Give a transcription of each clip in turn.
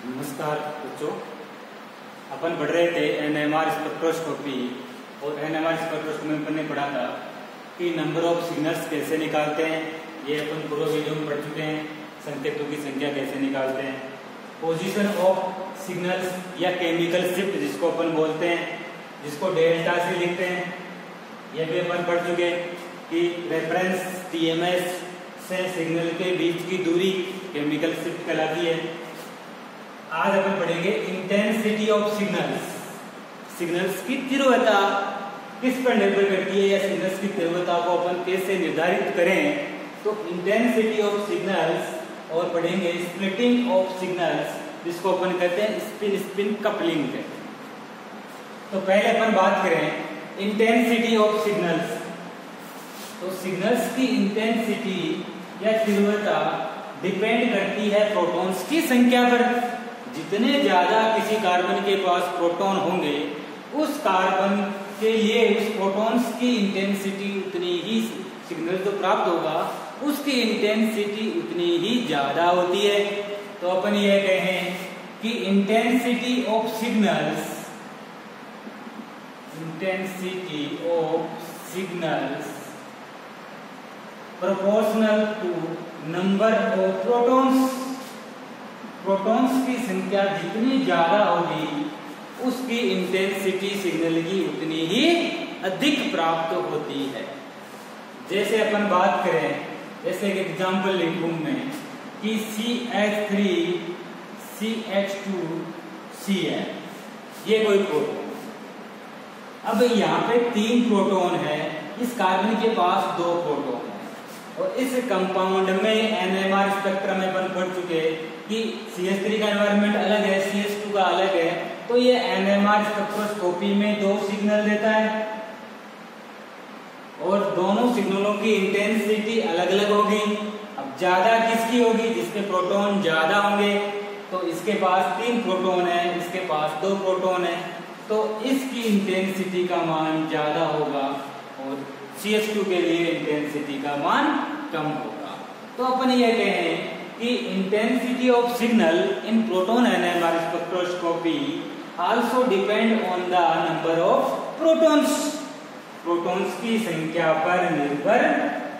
नमस्कार बच्चों, अपन पढ़ रहे थे एनएमआर स्पेक्ट्रोस्कोपी और एनएमआर स्पेक्ट्रोस्कोपी में अपन ने पढ़ा था कि नंबर ऑफ सिग्नल्स कैसे निकालते हैं। ये अपन पूर्व वीडियो में पढ़ चुके हैं। संकेतों की संख्या कैसे निकालते हैं, पोजीशन ऑफ सिग्नल्स या केमिकल शिफ्ट जिसको अपन बोलते हैं, जिसको डेल्टा से लिखते हैं, ये भी अपन पढ़ चुके कि रेफरेंस टीएमएस से सिग्नल के बीच की दूरी केमिकल शिफ्ट कहलाती है। आज अपन पढ़ेंगे इंटेंसिटी ऑफ सिग्नल्स। सिग्नल्स की तीव्रता किस पर निर्भर करती है या सिग्नल्स की तीव्रता को अपन कैसे निर्धारित करें, तो इंटेंसिटी ऑफ सिग्नल्स। और पढ़ेंगे स्प्लिटिंग ऑफ सिग्नल्स जिसको अपन कहते हैं स्पिन स्पिन कपलिंग कहते हैं। तो पहले अपन बात करें इंटेंसिटी ऑफ सिग्नल्स। तो सिग्नल्स की इंटेंसिटी या तीव्रता डिपेंड करती है प्रोटॉन्स की संख्या पर। जितने ज्यादा किसी कार्बन के पास प्रोटॉन होंगे, उस कार्बन के लिए उस प्रोटॉन्स की इंटेंसिटी उतनी ही, सिग्नल जो प्राप्त होगा उसकी इंटेंसिटी उतनी ही ज्यादा होती है। तो अपन ये कहें कि intensity of signals, intensity of signals proportional to number of protons. Protons की संख्या जितनी ज्यादा होगी उसकी इंटेंसिटी सिग्नल की उतनी ही अधिक प्राप्त होती है। जैसे अपन बात करें, जैसे एक एग्जांपल लिखूं मैं कि CH3 CH2 Cl, ये कोई प्रोटॉन। अब यहाँ पे 3 प्रोटॉन है, इस कार्बन के पास 2 प्रोटॉन है। और इस कंपाउंड में एनएमआर स्पेक्ट्रम में अपन पढ़ चुके कि CH3 का एनवायरनमेंट अलग है, CH2 का अलग है। तो ये एनएमआर स्पेक्ट्रोस्कोपी में 2 सिग्नल देता है और दोनों सिग्नलों की इंटेंसिटी अलग अलग होगी। अब ज्यादा किसकी होगी? जिसके प्रोटॉन ज्यादा होंगे। तो इसके पास 3 प्रोटॉन है, इसके पास 2 प्रोटॉन है, तो इसकी इंटेंसिटी का मान ज्यादा होगा और CH2 के लिए इंटेंसिटी का मान कम होगा। तो अपन ये कहें कि intensity of signal in proton NMR spectroscopy also depend on the number of protons. Protons की संख्या पर निर्भर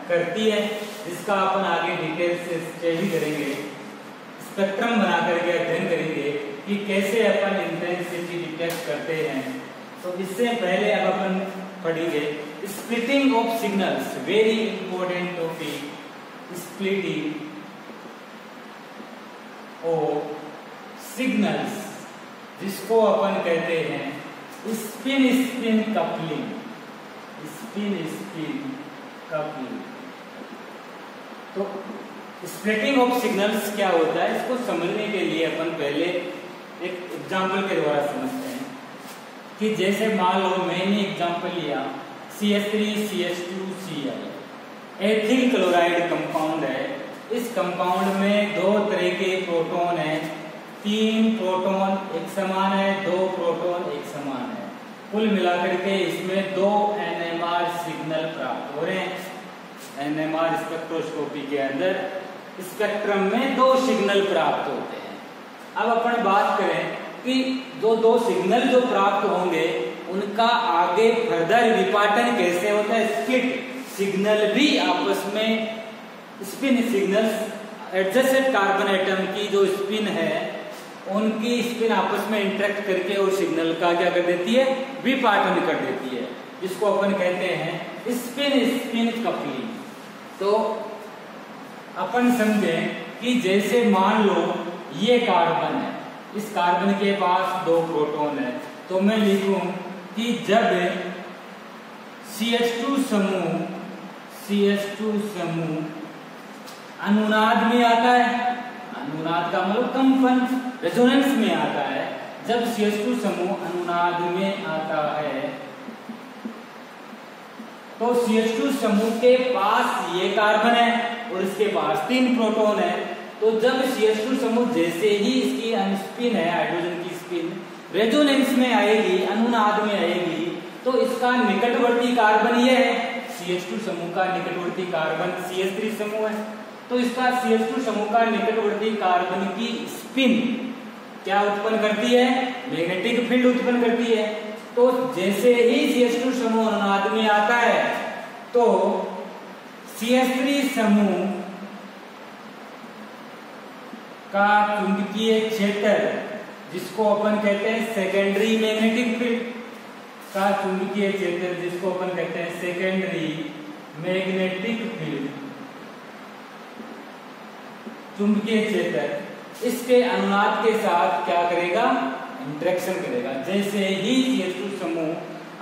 करती है। इसका अपन आगे डिटेल से स्टडी करेंगे, स्पेक्ट्रम बना करके अध्ययन करेंगे कि कैसे अपन इंटेंसिटी डिटेक्ट करते हैं। तो इससे पहले अब अपन पढ़ेंगे splitting of signals, very important topic, splitting of signals जिसको अपन कहते हैं spin spin coupling. Spin spin coupling. तो स्प्लिटिंग ऑफ सिग्नल्स क्या होता है, इसको समझने के लिए अपन पहले एक एग्जांपल के द्वारा समझते हैं कि जैसे मान लो मैंने एग्जांपल लिया CH3 CH2 Cl, ethyl chloride compound है। इस कंपाउंड में 2 तरह के प्रोटॉन हैं, 3 प्रोटॉन एक समान है, 2 प्रोटॉन एक समान है। कुल मिलाकर के इसमें 2 एनएमआर सिग्नल प्राप्त हो रहे हैं। एनएमआर स्पेक्ट्रोस्कोपी के अंदर स्पेक्ट्रम में 2 सिग्नल प्राप्त होते हैं। अब अपन बात करें कि जो 2 सिग्नल जो प्राप्त होंगे उनका आगे फर्दर विपाटन कैसे होता है। स्प्लिट सिग्नल भी आपस में, spin signals adjacent carbon atom की जो स्पिन है उनकी स्पिन आपस में इंटरेक्ट करके और सिग्नल का क्या कर देती है, विपाटन कर देती है, जिसको अपन कहते हैं स्पिन स्पिन कपलिंग। तो अपन समझें कि जैसे मान लो ये कार्बन है, इस कार्बन के पास 2 प्रोटॉन है, तो मैं लिखूं कि जब CH2 समूह अनुनाद में आता है, अनुनाद का मतलब कंपन, रेजोनेंस में आता है। जब CH2 समूह अनुनाद में आता है तो CH2 समूह के पास ये कार्बन है और इसके पास 3 प्रोटॉन है। तो जब CH2 समूह जैसे ही इसकी स्पिन है, हाइड्रोजन की स्पिन रेजोनेंस में आएगी, अनुनाद में आएगी, तो इसका निकटवर्ती कार्बन ये है। CH2 समूह का निकटवर्ती कार्बन CH3 समूह है, तो इसका CH2 समूह का निकटवर्ती कार्बन की स्पिन क्या उत्पन्न करती है? मैग्नेटिक फील्ड उत्पन्न करती है। तो जैसे ही CH2 समूह अनुनाद में आता है तो CH3 समूह का चुंबकीय क्षेत्र, जिसको अपन कहते हैं सेकेंडरी मैग्नेटिक फील्ड का चुंबकीय क्षेत्र, जिसको अपन कहते हैं सेकेंडरी मैग्नेटिक फील्ड, चुंबकीय क्षेत्र, इसके अनुनाद के साथ क्या करेगा? इंटरेक्शन करेगा। जैसे ही CH2 समूह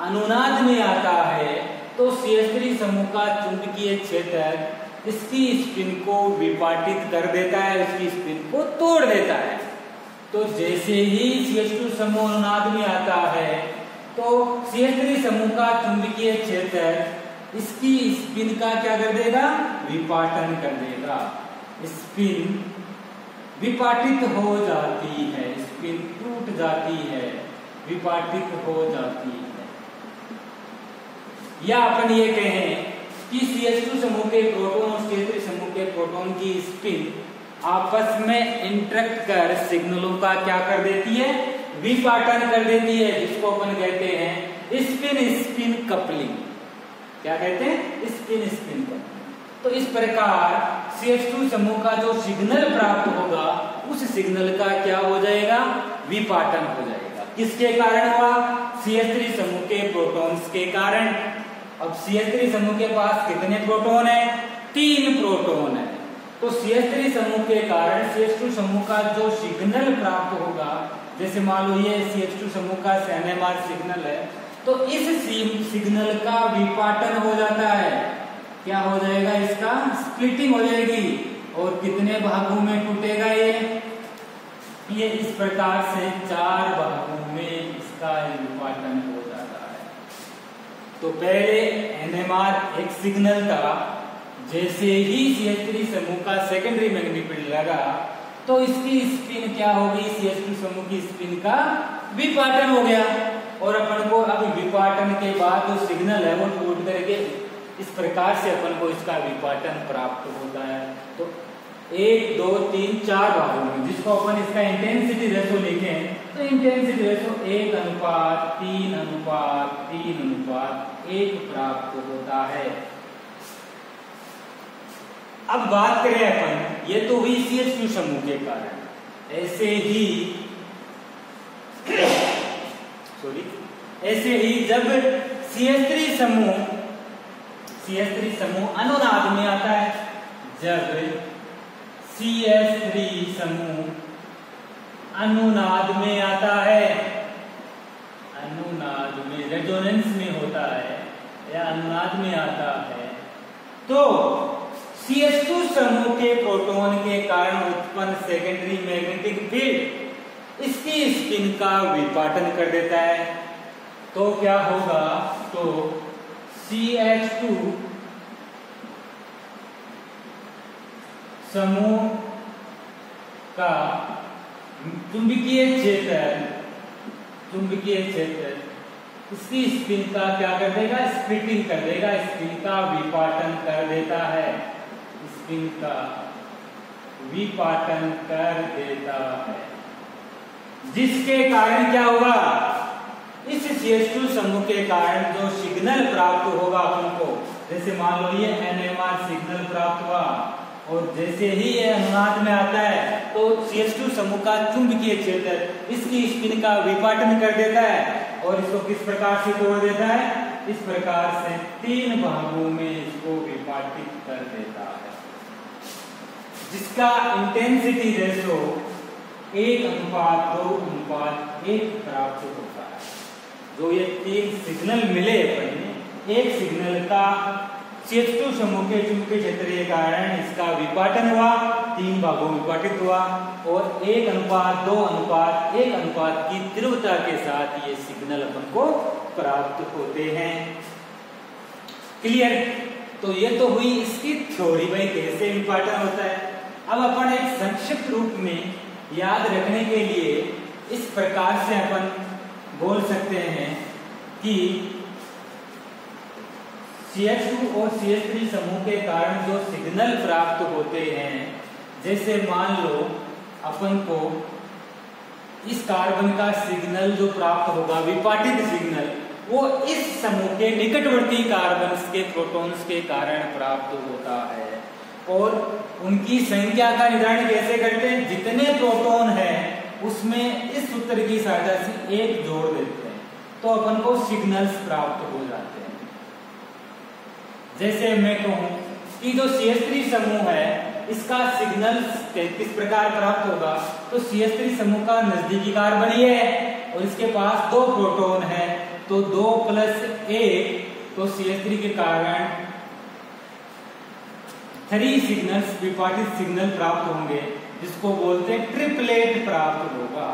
अनुनाद में आता है तो CH3 समूह का चुंबकीय क्षेत्र इसकी स्पिन को विपाटित कर देता है, उसकी स्पिन को तोड़ देता है। तो जैसे ही CH2 समूह अनुनाद में आता है तो CH3 समूह का चुंबकीय क्षेत्र इसकी स्पिन का क्या कर देगा? विपाटन कर देगा। स्पिन विपाटित हो जाती है, स्पिन टूट जाती है, विपाटित हो जाती है। या अपन ये कहें कि CH2 समूह के प्रोटॉन और CH3 समूह के प्रोटॉन की स्पिन आपस में इंटरेक्ट कर सिग्नलों का क्या कर देती है? विपाटन कर देती है, जिसको अपन कहते हैं स्पिन स्पिन कपलिंग। क्या कहते हैं? Spin spin coupling. तो इस प्रकार CH2 समूह का जो सिग्नल प्राप्त होगा उस सिग्नल का क्या हो जाएगा? विपाटन हो जाएगा। किसके कारण हुआ? CH3 समूह के प्रोटॉन्स के कारण। अब CH3 समूह के पास कितने प्रोटॉन है? 3 प्रोटॉन है। तो CH3 समूह के कारण CH2 समूह का जो सिग्नल प्राप्त होगा, जैसे मान लो ये CH2 समूह का NMR सिग्नल है, तो इस सिग्नल का विपाटन हो जाता है। क्या हो जाएगा? इसका स्प्लिटिंग हो जाएगी। और कितने भागों में टूटेगा ये इस प्रकार से 4 भागों में इसका विपाटन हो जाता है। तो पहले NMR एक सिग्नल था, जैसे ही CH3 समूह का सेकेंडरी मैग्नेटिक फील्ड लगा तो इसकी स्पिन क्या होगी? CH2 समूह की स्पिन का विपाटन हो गया। और अपन को अब विपाटन के बाद जो सिग्नल है वो टूट करके इस प्रकार से अपन को इसका विपाटन प्राप्त होता है। तो 1, 2, 3, 4 भागों में, जिसको अपन इसका इंटेंसिटी रेशो लिखें तो इंटेंसिटी रेशो 1:3:3:1 प्राप्त होता है। अब बात करें अपन, ये तो हुई CH2 समूह के कारण। ऐसे ही जब CH3 समूह अनुनाद में आता है, जब CH3 समूह अनुनाद में आता है, अनुनाद में रेजोनेंस में होता है या अनुनाद में आता है, तो CH2 समूह के प्रोटॉन के कारण उत्पन्न सेकेंडरी मैग्नेटिक फील्ड इसकी स्पिन का विपाटन कर देता है। तो क्या होगा? तो CH2 समूह का चुंबकीय क्षेत्र इसकी स्पिन का क्या कर देगा? स्प्लिटिंग कर देगा, स्पिन का विपाटन कर देता है, स्पिन का विपाटन कर देता है, जिसके कारण क्या होगा? इस CH2 समूह के कारण जो सिग्नल प्राप्त होगा अपन को, जैसे मान लो ये NMR सिग्नल प्राप्त हुआ और जैसे ही ये अनुनाद में आता है तो CH2 समूह का चुंबकीय क्षेत्र इसकी स्पिन का विपाटन कर देता है और इसको किस प्रकार से तोड़ देता है? इस प्रकार से 3 भागों में इसको विपाटित कर देता है, जिसका इंटेंसिटी रेशो 1:2:1 प्राप्त होता है। जो ये 3 सिग्नल मिले अपन ने, एक सिग्नल का CH2 समूह के चुंबकीय क्षेत्र के कारण इसका विपाटन हुआ, 3 भागों में विपाटित हुआ और 1:2:1 की तीव्रता के साथ ये सिग्नल अपन को प्राप्त होते हैं। क्लियर? तो ये तो हुई इसकी थ्योरी, भाई कैसे विपाटन होता है। अब अपन एक संक्षिप्त रूप में याद रखने के लिए इस प्रकार से अपन बोल सकते हैं कि CH2 और CH3 समूह के कारण जो सिग्नल प्राप्त होते हैं, जैसे मान लो अपन को इस कार्बन का सिग्नल जो प्राप्त होगा, विपाटित सिग्नल, वो इस समूह के निकटवर्ती कार्बन के प्रोटॉन्स के कारण प्राप्त होता है। और उनकी संख्या का निर्धारण कैसे करते हैं? जितने प्रोटॉन है उसमें इस सूत्र की सहायता से एक जोड़ देते हैं तो अपन को सिग्नल्स प्राप्त हो जाते हैं। जैसे मैं कहूं कि जो CH3 समूह है इसका सिग्नल किस प्रकार प्राप्त होगा, तो CH3 समूह का नजदीकी कार्बन ये है और इसके पास 2 प्रोटॉन है, तो 2 + 1, तो CH3 के कारण 3 सिग्नल्स, विपाटित सिग्नल प्राप्त होंगे, जिसको बोलते हैं ट्रिपलेट प्राप्त होगा।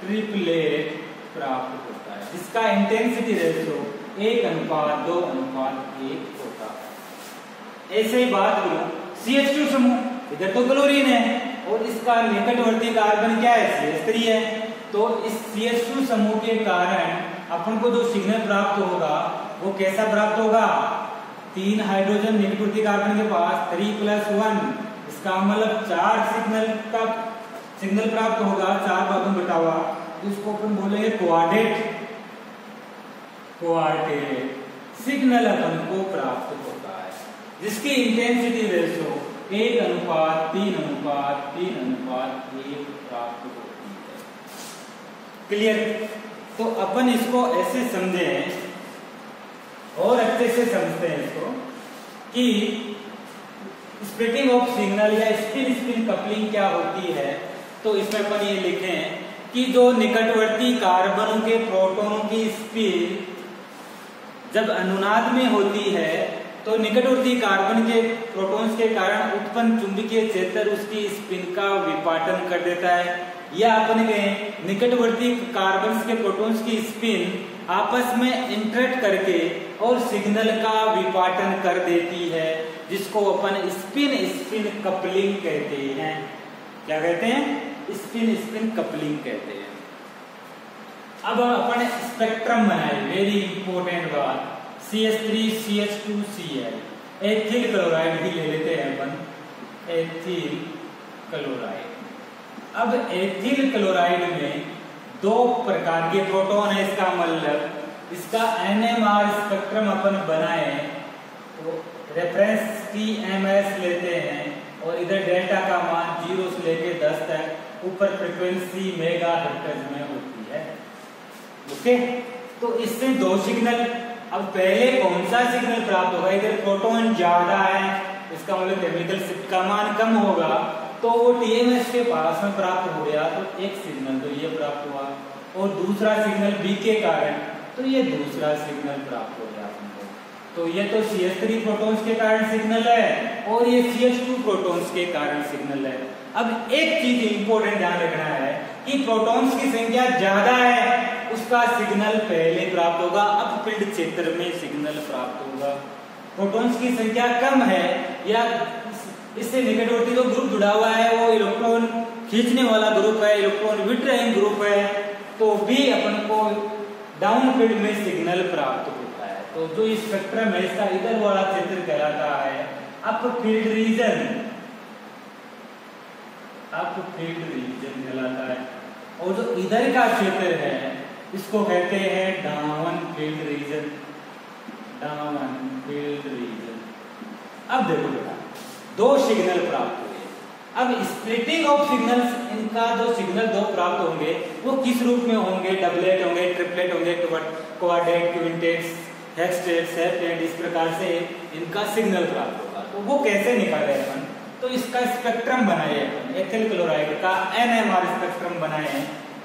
ट्रिपलेट प्राप्त होता है जिसका इंटेंसिटी रेशियो 1:2:1 होता है। ऐसे ही बात करूं CH2 समूह, इधर तो क्लोरीन है और इसका निकटवर्ती कार्बन क्या है? CH3 है। तो इस CH2 समूह के कारण अपन को जो सिग्नल प्राप्त होगा वो कैसा प्राप्त होगा? 3 हाइड्रोजन निकटवर्ती कार्बन के पास 3 + 1, इसका मतलब 4 सिग्नल प्राप्त होगा, 4 भागों में बटा हुआ, इसको अपन बोलेंगे क्वाड्रेट सिग्नल अपन को प्राप्त होता है, जिसकी इंटेंसिटी रेशियो 1:3:3:1 प्राप्त होती है। क्लियर? तो अपन इसको ऐसे समझें और अच्छे से समझते हैं इसको कि स्प्लिटिंग ऑफ सिग्नल या स्पिन कपलिंग क्या होती है। तो इसमें अपन ये लिखें कि जो निकटवर्ती कार्बनों के प्रोटॉनों की स्पिन जब अनुनाद में होती है तो निकटवर्ती कार्बन के प्रोटॉन्स के कारण उत्पन्न चुंबकीय क्षेत्र उसकी स्पिन का विपाटन कर देता है, या अपन कहें निकटवर्ती कार्बन के प्रोटॉन्स की स्पिन आपस में इंटरेक्ट करके और सिग्नल का विपाटन कर देती है, जिसको अपन स्पिन कपलिंग कहते हैं। क्या कहते हैं? स्पिन कपलिंग कहते हैं। अब अपन स्पेक्ट्रम बनाए, वेरी इंपॉर्टेंट बात। CH3 CH2 Cl, ethyl chloride भी ले लेते हैं अपन, एथिल क्लोराइड। अब एथिल क्लोराइड में 2 प्रकार के प्रोटॉन है, इसका मतलब इसका NMR स्पेक्ट्रम अपन बनाए तो रेफरेंस TMS लेते हैं और इधर डेल्टा का मान 0 से लेके 10 तक, ऊपर फ्रीक्वेंसी मेगाहर्ट्ज में होती है। ओके, तो इससे 2 सिग्नल। अब पहले कौन सा सिग्नल प्राप्त होगा? इधर प्रोटॉन ज्यादा है, इसका मतलब केमिकल शिफ्ट का मान कम होगा, तो वो TMS के पास में प्राप्त हो गया, तो एक सिग्नल तो ये प्राप्त हुआ, और दूसरा सिग्नल B के कारण तो ये दूसरा सिग्नल प्राप्त हो गया हमको। तो ये तो CH3 प्रोटॉन्स के कारण सिग्नल है और ये CH2 प्रोटॉन्स के कारण सिग्नल है। अब एक चीज इंपॉर्टेंट ध्यान रखना है कि प्रोटॉन्स की संख्या ज्यादा है उसका सिग्नल पहले प्राप्त होगा, अब फील्ड क्षेत्र में सिग्नल प्राप्त होगा। प्रोटॉन्स की संख्या कम है या इससे निकटवर्ती जो ग्रुप जुड़ा हुआ है वो इलेक्ट्रॉन खींचने वाला ग्रुप है, इलेक्ट्रॉन विड्रॉइंग ग्रुप है, तो भी अपन को डाउन फील्ड में सिग्नल प्राप्त होता है। तो जो स्पेक्ट्रम है इसका इधर वाला क्षेत्र कहलाता है up field region, up field region कहलाता है, और जो इधर का क्षेत्र है इसको कहते हैं down field region, down field region. अब देखो बेटा 2 सिग्नल प्राप्त हुए। अब स्प्लिटिंग ऑफ सिग्नल्स, इनका जो सिग्नल 2 प्राप्त होंगे वो किस रूप में होंगे? डबलेट होंगे, ट्रिपलेट होंगे, क्वाड्रेट, क्विंटेट, हेक्सटेट, सेप्टेट, इस प्रकार से इनका सिग्नल प्राप्त होगा। तो वो कैसे निकाले अपन? तो इसका स्पेक्ट्रम बनाए अपन, एथिल क्लोराइड का NMR स्पेक्ट्रम बनाए,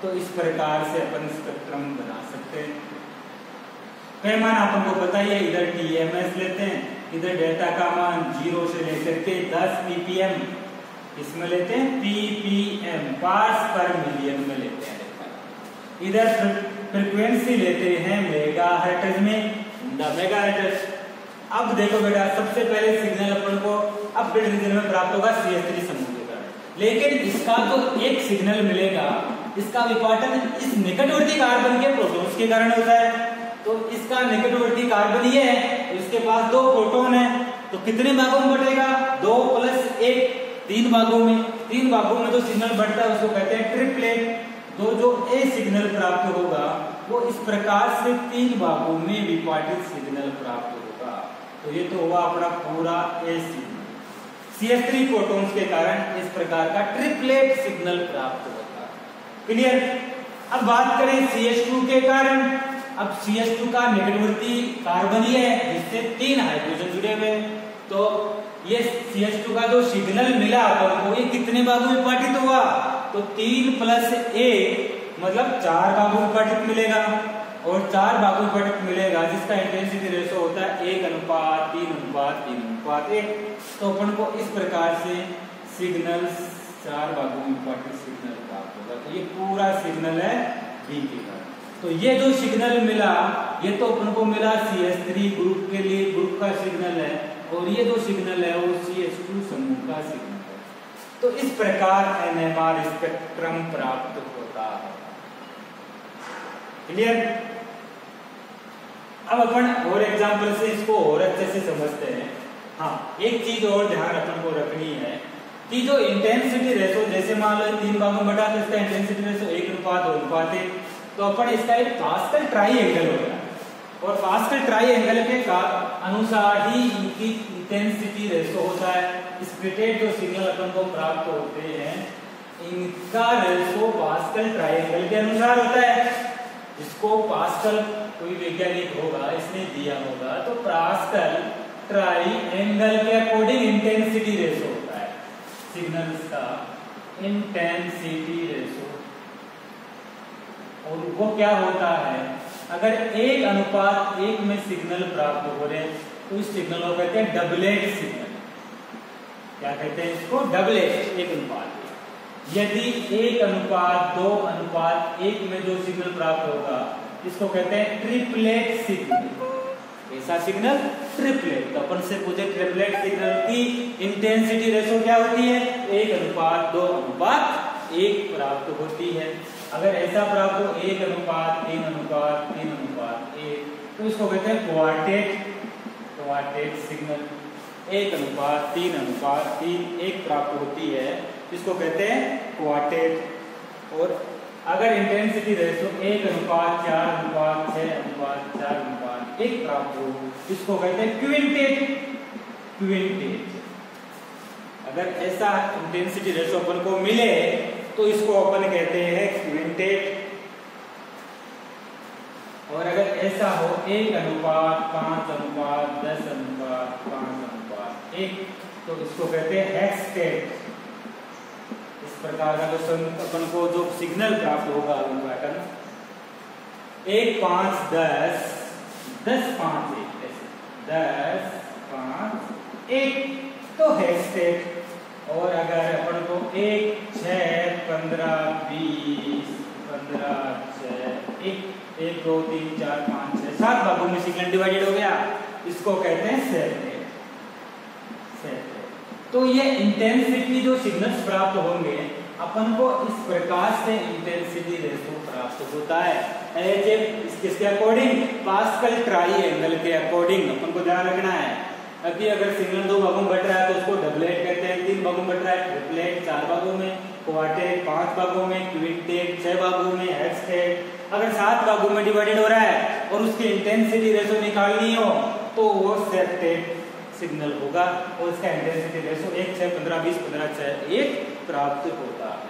तो इस प्रकार से अपन स्पेक्ट्रम बना सकते हैं। पैमाना अपन को पता ही है, इधर TMS लेते हैं, इधर डेल्टा का मान 0 से लेकर के 10 ppm, इसमें लेते हैं ppm, पार्ट्स पर मिलियन में लेते हैं। इधर फ्रीक्वेंसी लेते हैं मेगाहर्ट्ज में, मेगाहर्ट्ज। अब देखो बेटा सबसे पहले सिग्नल अपन को अब फील्ड रीजन में प्राप्त होगा CH3 समूह के कारण, लेकिन इसका तो एक सिग्नल मिलेगा, इसका विपाटन इस निकटवर्ती कार्बन के प्रोटॉन्स के कारण होता है। तो इसका निकटवर्ती कार्बन ये है तो इसके पास 2 प्रोटॉन है, तो कितने भागों में बटेगा? 2 + 1, 3 भागों में। 3 भागों में जो सिग्नल बढ़ता है उसको कहते हैं ट्रिपलेट। तो जो ए सिग्नल प्राप्त होगा वो इस प्रकार से 3 भागों में विभाजित सिग्नल प्राप्त होगा। तो ये तो हुआ अपना पूरा ए सिग्नल। CH3 प्रोटॉन्स के कारण इस प्रकार का ट्रिपलेट सिग्नल प्राप्त होगा। क्लियर। अब बात करें CH2 के कारण। अब CH2 का निकटवर्ती कार्बन ही है जिससे 3 हाइड्रोजन जुड़े हुए। तो ये CH2 का जो सिग्नल मिला अपन को ये कितने भागों में विभाजित हुआ? तो 3 + 1 मतलब 4 भागों में विभाजित मिलेगा। और 4 भागों में विभाजित मिलेगा जिसका इंटेंसिटी रेशो होता है 1:3:3:1। तो अपन को इस प्रकार से सिग्नल 4 भागों में विभाजित सिग्नल प्राप्त होगा। तो ये पूरा सिग्नल है बी के कारण। तो ये जो सिग्नल मिला ये तो अपन को मिला CH3 ग्रुप के लिए, ग्रुप का सिग्नल है। और ये जो सिग्नल है वो CH2 समूह का सिग्नल है। तो इस प्रकार NMR स्पेक्ट्रम प्राप्त होता है। क्लियर। अब अपन और एग्जांपल से इसको और अच्छे से समझते हैं। हाँ, एक चीज और ध्यान अपन को रखनी है कि जो इंटेंसिटी रेशो, जैसे मान लो 3 भागों में बटा तो इसका इंटेंसिटी रेशो 1:2:1। तो अपन इसका एक पास्कल ट्राइएंगल हो गया और पास्कल ट्राइएंगल के अनुसार ही इनकी इंटेंसिटी रेशो होता है। स्प्लिटेड जो सिग्नल अपन को प्राप्त होते हैं इनका रेशो पास्कल ट्राइएंगल के अनुसार होता है। इसको पास्कल कोई वैज्ञानिक होगा इसने दिया होगा। तो पास्कल ट्राइएंगल के अकॉर्डिंग इंटेंसिटी रेशो होता है सिग्नल्स का, इंटेंसिटी रेशो। और वो क्या होता है, अगर 1:1 में सिग्नल प्राप्त हो रहे तो इस सिग्नल को कहते हैं डबलेट सिग्नल। क्या कहते हैं इसको? डबलेट, 1:1। यदि 1:2:1 में जो सिग्नल प्राप्त होगा इसको कहते हैं ट्रिपलेट सिग्नल। ऐसा सिग्नल ट्रिपलेट। तो अपन से पूछे ट्रिपलेट सिग्नल की इंटेंसिटी रेशो क्या होती है? 1:2:1 प्राप्त होती है। अगर ऐसा प्राप्त हो 1:3:3:3:1 तो इसको कहते हैं क्वार्टेट सिग्नल। 1:3:3:1 प्राप्त होती है इसको कहते हैं क्वार्टेट। और अगर इंटेंसिटी रेशो 1:4:6:4:1 प्राप्त हो इसको कहते हैं क्विंटेट। अगर ऐसा इंटेंसिटी रेशो अपन को मिले तो इसको अपन कहते हैं क्विंटेट। और अगर ऐसा हो 1:5:10:5:1 तो इसको कहते हैं हेक्सटेट। इस प्रकार का जो अपन को जो सिग्नल प्राप्त होगा पैटर्न 1:5:10 10:5:1 तो हेक्सटेट। और अगर अपन को 1:6:15:20:15:6 भागों में सिग्नल डिवाइडेड हो गया इसको कहते हैं सेप्टेट। तो ये इंटेंसिटी जो सिग्नल्स प्राप्त होंगे अपन को इस प्रकार से इंटेंसिटी रेशो प्राप्त होता है। किसके अकॉर्डिंग? पास्कल ट्राइएंगल के अकॉर्डिंग। अपन को ध्यान रखना है अभी अगर सिग्नल 2 भागों में बट रहा है तो उसको डबलेट कहते हैं, 3 भागों में बट रहा है ट्रिपलेट, 4 भागों में क्वार्टेट, 5 भागों में क्विंटेट, 6 भागों में हेक्सटेट। अगर 7 भागों में डिवाइडेड हो रहा है और उसकी इंटेंसिटी रेशो निकालनी हो तो वो सेप्टेट सिग्नल होगा और इसका इंटेंसिटी रेशो 1:6:15:20:15:6 प्राप्त होता है।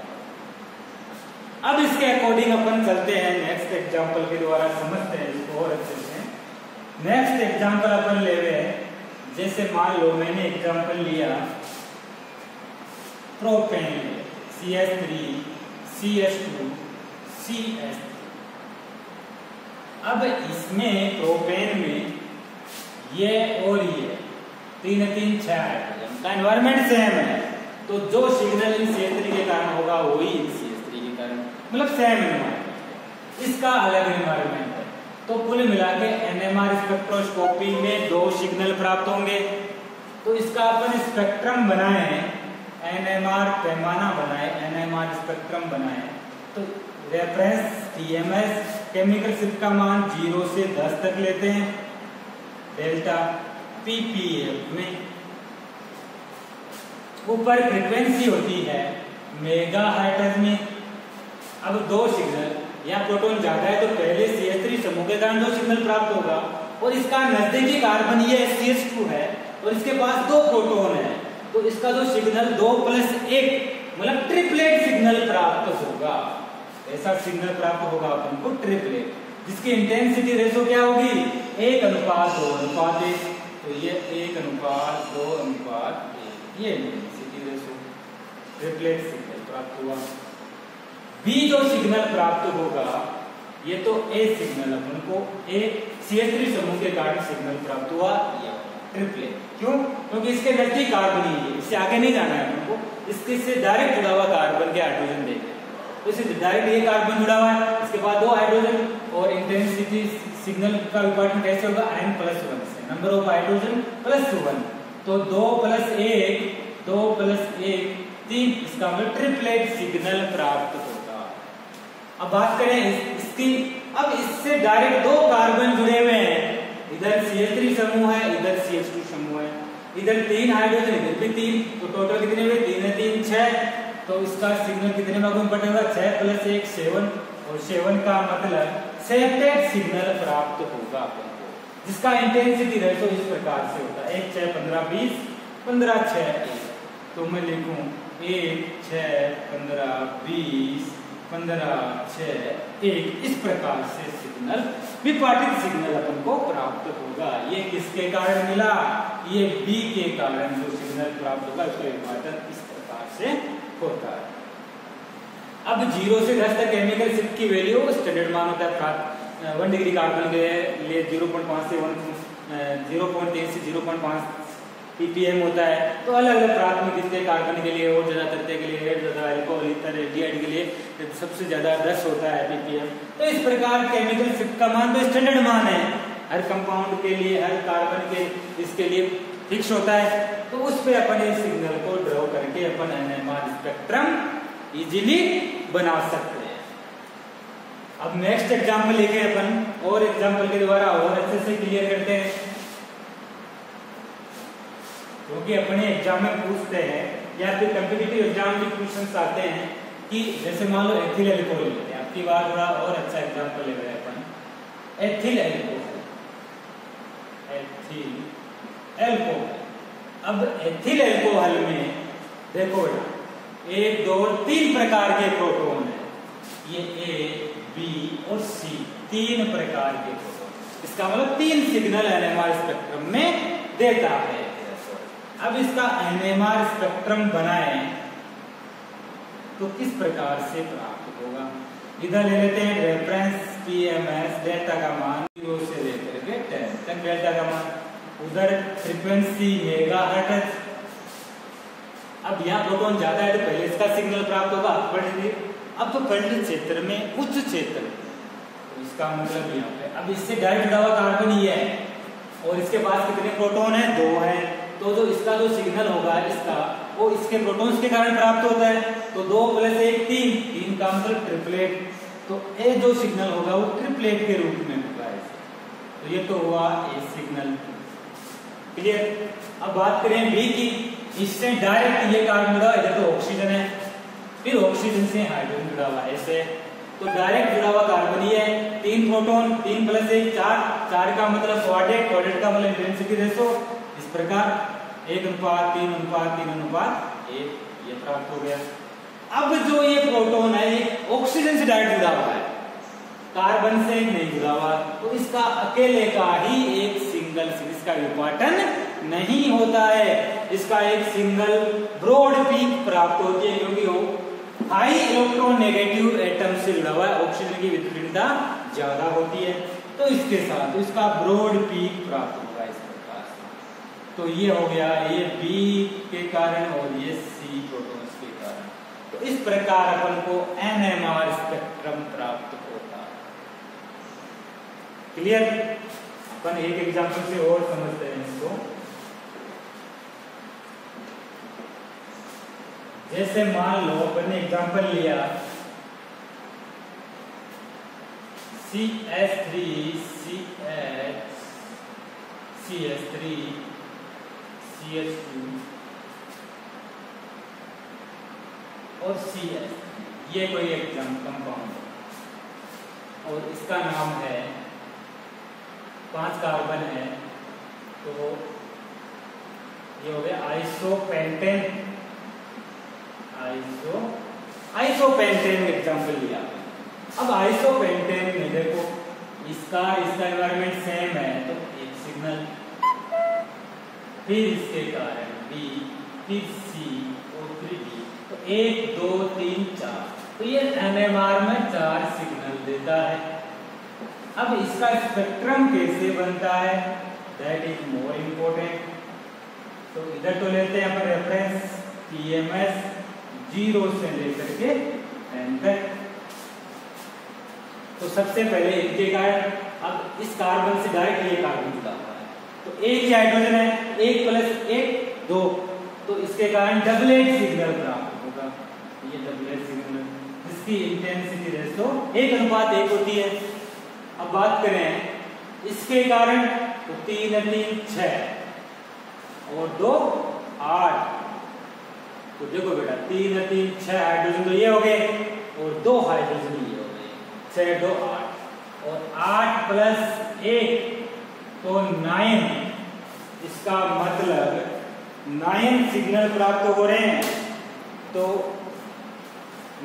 अब इसके अकॉर्डिंग अपन चलते हैं नेक्स्ट एग्जांपल के द्वारा समझते हैं इसको और अच्छे से। नेक्स्ट एग्जांपल अपन ले रहे हैं, जैसे मान लो मैंने एग्जांपल लिया प्रोपेन CH3 CH2 CH3। अब इसमें प्रोपेन में ये और ये 3:6 हाइड्रोजन का एनवायरमेंट सेम है। तो जो सिग्नल इन CH3 के कारण होगा वही इन CH3 के कारण, मतलब सेम एनवायरमेंट, इसका अलग एनवायरमेंट है। तो कुल मिला के NMR स्पेक्ट्रोस्कोपी में 2 सिग्नल प्राप्त होंगे। तो इसका अपन स्पेक्ट्रम बनाए, NMR पैमाना बनाए, NMR स्पेक्ट्रम बनाए। तो रेफरेंस TMS केमिकल शिफ्ट का मान 0 से 10 तक लेते हैं डेल्टा ppm में। ऊपर फ्रीक्वेंसी होती है मेगाहर्ट्ज में। अब दो सिग्नल, यहाँ प्रोटॉन ज्यादा है तो पहले CH3 समूह के कारण दो सिग्नल प्राप्त होगा, और इसका नजदीकी कार्बन ये CH2 है और इसके पास दो प्रोटॉन है, तो इसका जो सिग्नल 2+1 मतलब ट्रिपलेट सिग्नल प्राप्त होगा। ऐसा सिग्नल प्राप्त होगा अपन को ट्रिपलेट, जिसकी इंटेंसिटी रेशो क्या होगी 1:2:1, तो ये 1:2:1, ये इंटेंसिटी रेशो ट्रिपलेट सिग्नल प्राप्त हुआ। बी जो सिग्नल प्राप्त होगा, ये तो ए सिग्नल अपन को CH3 समूह के कारण सिग्नल प्राप्त हुआ ट्रिपलेट। क्यों? क्योंकि इसके नजदीक कार्बन ही है, इससे आगे नहीं जाना है अपन को, इसके से डायरेक्ट जुड़ा हुआ कार्बन के हाइड्रोजन देखें, तो इससे डायरेक्ट ये कार्बन जुड़ा हुआ है, इसके बाद दो हाइड्रोजन, और इंटेंसिटी सिग्नल का विभाजन कैसे होगा n+1 से, नंबर ऑफ हाइड्रोजन +1, तो 2+1 3, इसका मतलब ट्रिपलेट सिग्नल प्राप्त होगा। अब बात करें इसकी, अब इससे डायरेक्ट दो कार्बन जुड़े हुए हैं, इधर CH3 समूह है, इधर CH2 समूह है, इधर 3 हाइड्रोजन, इधर भी 3, तो टोटल कितने हुए 3 है 3 6, तो इसका सिग्नल कितने भागों में बटेगा 6+1 7, और 7 का मतलब सेप्टेट सिग्नल प्राप्त होगा अपन को, जिसका इंटेंसिटी रेशो इस प्रकार से होता है 1 6 15 20 15 6 1, तो मैं लिखूं 1 6 15 20 15 6 1, इस प्रकार से सिग्नल विपाटित सिग्नल अपन को प्राप्त होगा। ये किसके कारण मिला? ये बी के कारण जो सिग्नल प्राप्त होगा उसका विभाजन इस प्रकार से होता है। अब 0 से 10 तक केमिकल शिफ्ट की वैल्यू स्टैंडर्ड मान होता है 1 डिग्री कार्बन के लिए 0.5 से 0.3 से 0.5 ppm होता है, तो अलग अलग प्राथमिक द्वितीय कार्बन के लिए और ज्यादा, तृतीय के लिए ज्यादा, अल्कोहल ईथर एल्डिहाइड के लिए सबसे ज्यादा 10 होता है ppm। तो इस प्रकार केमिकल शिफ्ट का मान तो स्टैंडर्ड मान है, हर कंपाउंड के लिए, हर कार्बन के इसके लिए फिक्स होता है, तो उस पे अपन इस सिग्नल को ड्रॉ करके अपन NMR स्पेक्ट्रम इजीली बना सकते हैं। अब नेक्स्ट एग्जाम्पल लेके अपन और एग्जाम्पल के द्वारा और अच्छे से क्लियर करते हैं, क्योंकि अपने एग्जाम में पूछते हैं या फिर कॉम्पिटिटिव एग्जाम में क्वेश्चंस आते हैं कि जैसे मान लो एथिल अल्कोहल लेते हैं, आपकी बार थोड़ा और अच्छा एग्जाम्पल ले रहे हैं अपन, एथिल अल्कोहल, एथिल अल्कोहल। अब एथिल अल्कोहल में देखो बेटा 1 2 3 प्रकार के प्रोटॉन है, ये A B और C 3 प्रकार के प्रोटॉन, इसका मतलब 3 सिग्नल NMR स्पेक्ट्रम में देता है। अब इसका NMR स्पेक्ट्रम बनाएं तो किस प्रकार से प्राप्त होगा? इधर ले लेते हैं रेफरेंस PMS, डेल्टा का मान 0 से लेकर के 10 तक डेल्टा का मान, उधर फ्रीक्वेंसी मेगाहर्ट्ज। अब यहाँ प्रोटॉन ज्यादा है तो पहले इसका सिग्नल प्राप्त होगा अब तो कल्ट क्षेत्र में उच्च क्षेत्र, तो इसका मतलब यहाँ पे अब इससे डायरेक्ट जुड़ा हुआ कार्बन ही है, और इसके पास कितने प्रोटॉन है 2 है, तो जो इसका जो सिग्नल होगा इसका वो इसके प्रोटॉन्स के कारण प्राप्त होता है, तो 2+1 3 का मतलब ट्रिपलेट, तो ए जो सिग्नल होगा वो ट्रिपलेट के रूप में होगा ऐसे। तो ये तो हुआ ए सिग्नल, क्लियर। अब बात करें बी की, इससे डायरेक्ट ये कार्बन जुड़ा, इधर तो ऑक्सीजन है, फिर ऑक्सीजन से हाइड्रोजन जुड़ा हुआ है ऐसे, तो डायरेक्ट जुड़ा हुआ कार्बन ही है, 3 प्रोटॉन 3+1 4 का मतलब क्वाड्रेट का मतलब इंटेंसिटी रेशो इस प्रकार 1:3:3:1 ये प्राप्त हो गया। अब जो ये प्रोटॉन है ये ऑक्सीजन से डायरेक्ट जुड़ा हुआ है, कार्बन से नहीं जुड़ा हुआ, तो इसका अकेले का ही एक सिंगल, इसका विपाटन नहीं होता है, इसका एक सिंगल ब्रॉड पीक प्राप्त होती है, क्योंकि वो हाई इलेक्ट्रॉन नेगेटिव एटम से जुड़ा हुआ है, ऑक्सीजन की विद्युतीयता ज्यादा होती है, तो इसके साथ इसका ब्रॉड पीक प्राप्त होगा इस प्रकार से। तो ये हो गया ये बी के कारण और ये सी प्रोटॉन्स के कारण, तो इस प्रकार अपन को NMR स्पेक्ट्रम प्राप्त होता है, क्लियर। अपन एक एग्जांपल से और समझते हैं इसको, जैसे मान लो अपन ने एग्जांपल लिया CH3 CH3 CH2 और CS, ये कोई एक कंपाउंड है और इसका नाम है, 5 कार्बन है, तो ये हो गया आइसोपेंटेन। आइसोपेंटेन एग्जाम्पल लिया। अब आइसोपेंटेन में देखो इसका एनवायरमेंट सेम है तो एक सिग्नल, फिर इसके कारण B, फिर C और फिर D, तो 1 2 3 4, तो ये NMR में 4 सिग्नल देता है। अब इसका स्पेक्ट्रम कैसे बनता है, दैट इज मोर इम्पोर्टेंट। तो इधर तो लेते हैं अपन रेफरेंस TMS 0 से लेकर के 10 तक। तो सबसे पहले इनके कारण, अब इस कार्बन से डायरेक्ट ये कार्बन जुड़ा हुआ है, तो एक ही हाइड्रोजन है, 1 + 1 2, तो इसके कारण डबलेट सिग्नल प्राप्त होगा। ये डबलेट सिग्नल जिसकी इंटेंसिटी रेशो 1:1 होती है। अब बात करें इसके कारण, तो 3 3 6 और 2 8, तो देखो बेटा 3 3 6 हाइड्रोजन तो ये हो गए और 2 हाइड्रोजन ये हो गए, 6 2 8 और 8 + 1 तो 9। इसका मतलब 9 सिग्नल प्राप्त हो रहे हैं, तो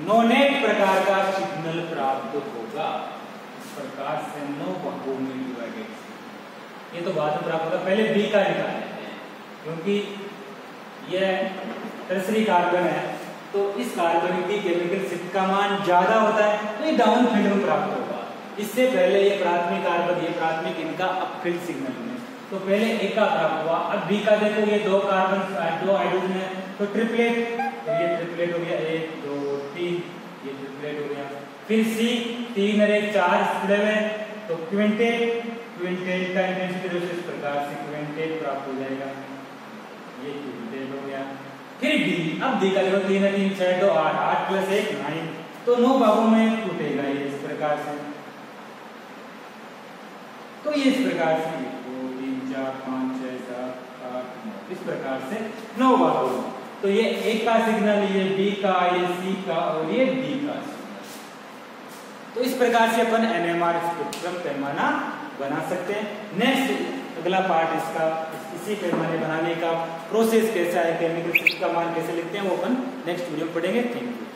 नोनेट प्रकार का सिग्नल प्राप्त होगा। इस प्रकार से 9 भागों में डिवाइडेड, ये तो बाद में प्राप्त होगा, पहले B का निकाल लेते हैं क्योंकि यह टर्सरी कार्बन है, तो इस कार्बन की केमिकल शिफ्ट का मान ज्यादा होता है, तो ये डाउन फील्ड में प्राप्त होगा। इससे पहले ये प्राथमिक कार्बन, ये प्राथमिक इनका अपफील्ड सिग्नल में, तो पहले A का प्राप्त हुआ। अब B का देखो ये 2 कार्बन 2 हाइड्रोजन है, तो ट्रिपलेट, तो ये ट्रिपलेट हो गया 1 2 3, ये ट्रिपलेट हो गया। फिर C 3 और 1 4 जुड़े हुए, तो क्विंटेट का इंटेंसिटी रेशो इस प्रकार से क्विंटेट प्राप्त हो जाएगा, ये क्विंटेट हो गया। फिर D, अब D का देखो 3 3 6 2 8, 8 + 1 9, तो 9 भागों में टूटेगा ये इस प्रकार से। तो ये इस प्रकार से 1 2 3 4 5 6 7 8 9, इस प्रकार से 9 भागों में। तो ये A का सिग्नल, ये B का, ये C का और ये D का सिग्नल। तो इस प्रकार से अपन NMR स्पेक्ट्रम पैमाना बना सकते हैं। नेक्स्ट अगला पार्ट इसका, इसी पैमाने बनाने का प्रोसेस कैसा है, केमिकल शिफ्ट का मान कैसे लिखते हैं, वो अपन नेक्स्ट वीडियो में पढ़ेंगे। Thank you.